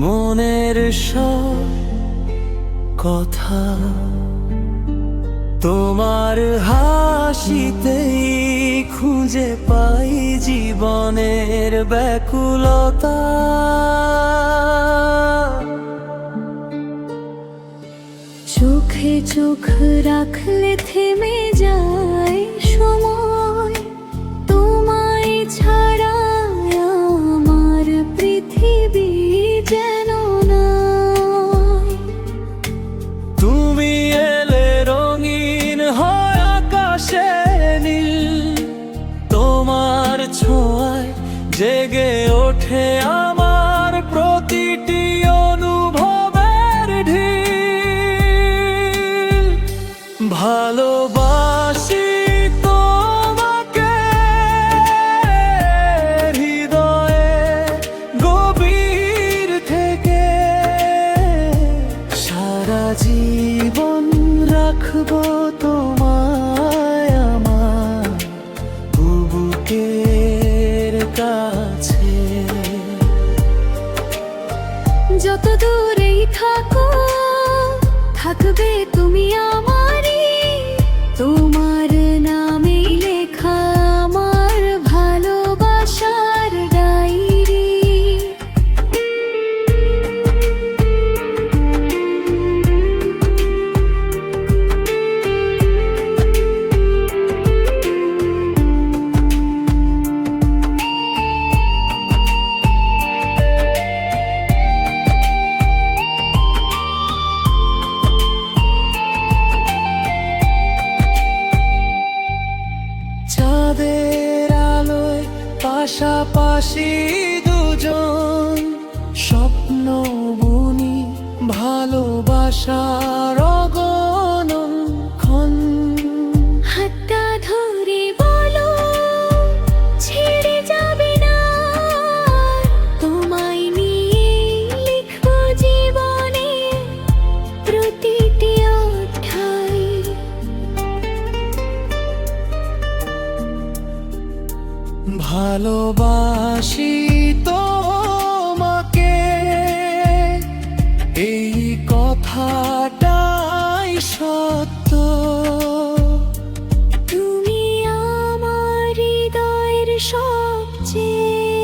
মনের সব কথা তোমার হাসিতেই খুঁজে পাই জীবনের ব্যাকুলতা। চোখে চোখ রাখলে থেমে যায় সময়, তোমায় ছাড়া আমার পৃথিবী যেন নাই। তুমি এলে রঙিন হয় আকাশে নীল, তোমার ছোঁয়ায় জেগে ওঠে আমার প্রতিটি অনুভবের ঢিল। ভালোবাসি তোমাকে হৃদয়ে গভীর থেকে, সারা জীবন রাখবো তোমায় আমার বুকের কাছে। যত দূরেই থাকো থাকবে তুমি আমারই, তোমার নামেই লেখা আমার ভালোবাসার ডায়েরি। চাঁদের আলোয় পাশাপাশি দুজন স্বপ্ন বুনি ভালোবাসার অগণন ক্ষণ। হাতটা ধরে বলো ছেড়ে যাবে না, তোমায় নিয়ে লিখবো জীবনে প্রতিটি অধ্যায়। ভালোবাসি তোমাকে এই কথাটাই সত্য। তুমি আমার হৃদয়ের সবচেয়ে